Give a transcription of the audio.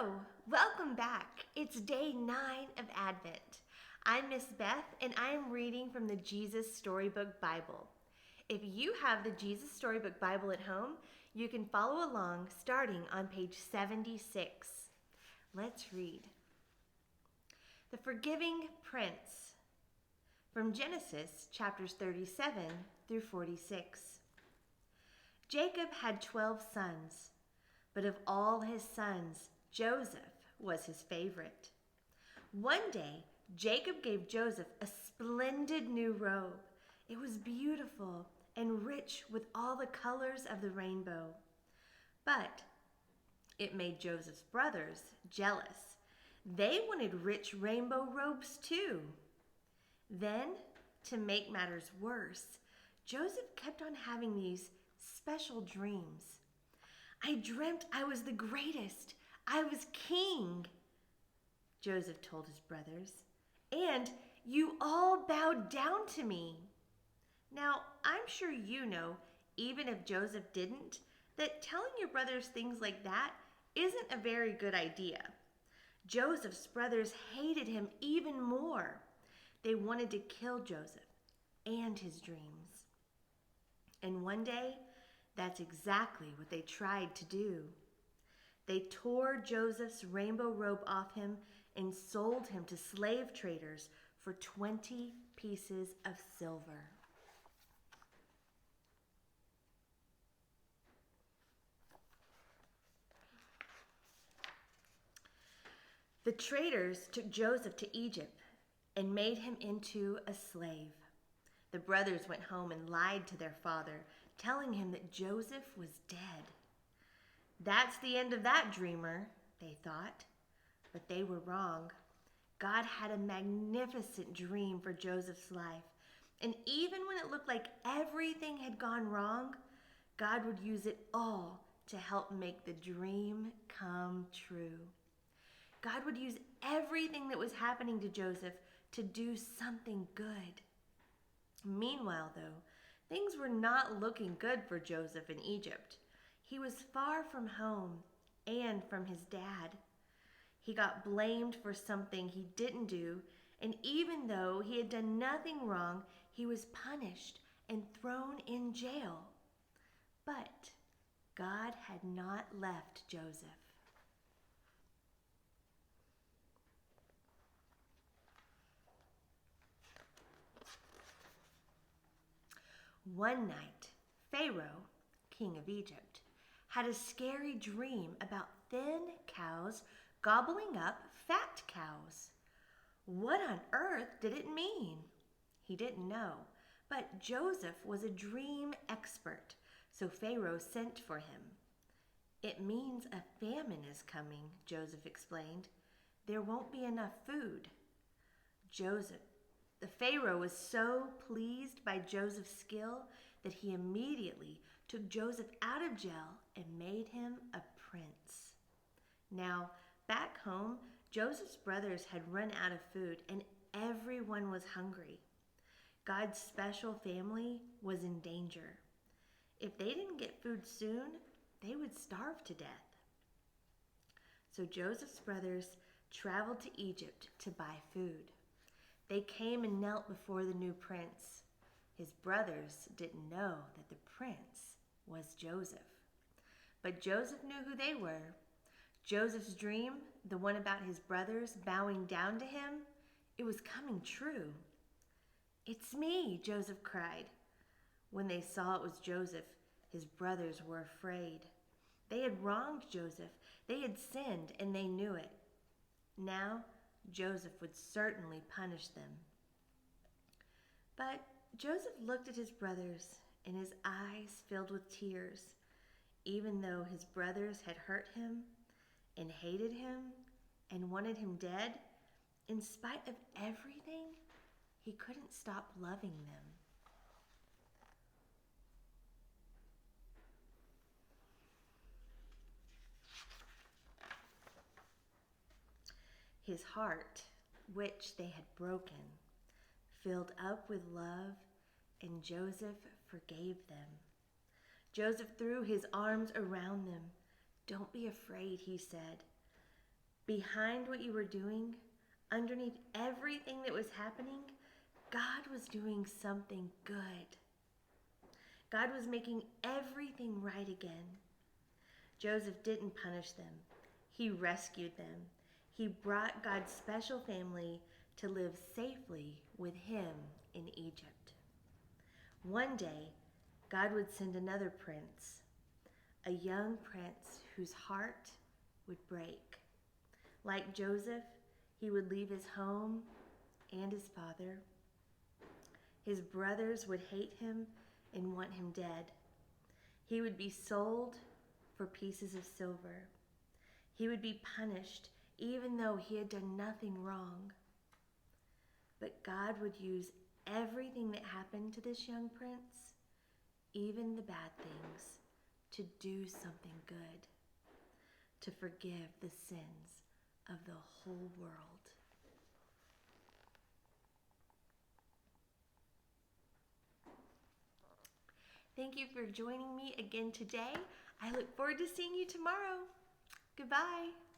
Hello, welcome back. It's day 9 of Advent. I'm Miss Beth and I am reading from the Jesus Storybook Bible. If you have the Jesus Storybook Bible at home, you can follow along starting on page 76. Let's read. The Forgiving Prince, from Genesis chapters 37 through 46. Jacob had 12 sons, but of all his sons, Joseph was his favorite. One day, Jacob gave Joseph a splendid new robe. It was beautiful and rich with all the colors of the rainbow. But it made Joseph's brothers jealous. They wanted rich rainbow robes too. Then, to make matters worse, Joseph kept on having these special dreams. I dreamt I was the greatest. I was king, Joseph told his brothers, and you all bowed down to me. Now, I'm sure you know, even if Joseph didn't, that telling your brothers things like that isn't a very good idea. Joseph's brothers hated him even more. They wanted to kill Joseph and his dreams. And one day, that's exactly what they tried to do. They tore Joseph's rainbow robe off him and sold him to slave traders for 20 pieces of silver. The traders took Joseph to Egypt and made him into a slave. The brothers went home and lied to their father, telling him that Joseph was dead. That's the end of that dreamer, they thought. But they were wrong. God had a magnificent dream for Joseph's life. And even when it looked like everything had gone wrong, God would use it all to help make the dream come true. God would use everything that was happening to Joseph to do something good. Meanwhile, though, things were not looking good for Joseph in Egypt. He was far from home and from his dad. He got blamed for something he didn't do, and even though he had done nothing wrong, he was punished and thrown in jail. But God had not left Joseph. One night, Pharaoh, king of Egypt, had a scary dream about thin cows gobbling up fat cows. What on earth did it mean? He didn't know, but Joseph was a dream expert, so Pharaoh sent for him. It means a famine is coming, Joseph explained. There won't be enough food. The Pharaoh was so pleased by Joseph's skill that he immediately took Joseph out of jail and made him a prince. Now, back home, Joseph's brothers had run out of food and everyone was hungry. God's special family was in danger. If they didn't get food soon, they would starve to death. So Joseph's brothers traveled to Egypt to buy food. They came and knelt before the new prince. His brothers didn't know that the prince was Joseph. But Joseph knew who they were. Joseph's dream, the one about his brothers bowing down to him, it was coming true. "It's me," Joseph cried. When they saw it was Joseph, his brothers were afraid. They had wronged Joseph. They had sinned, and they knew it. Now, Joseph would certainly punish them. But Joseph looked at his brothers, and his eyes filled with tears. Even though his brothers had hurt him and hated him and wanted him dead, in spite of everything, he couldn't stop loving them. His heart, which they had broken, filled up with love, and Joseph forgave them. Joseph threw his arms around them. "Don't be afraid," he said. Behind what you were doing, underneath everything that was happening, God was doing something good. God was making everything right again. Joseph didn't punish them. He rescued them. He brought God's special family to live safely with him in Egypt. One day, God would send another prince, a young prince whose heart would break. Like Joseph, he would leave his home and his father. His brothers would hate him and want him dead. He would be sold for pieces of silver. He would be punished even though he had done nothing wrong. But God would use everything that happened to this young prince, even the bad things, to do something good, to forgive the sins of the whole world. Thank you for joining me again today. I look forward to seeing you tomorrow. Goodbye.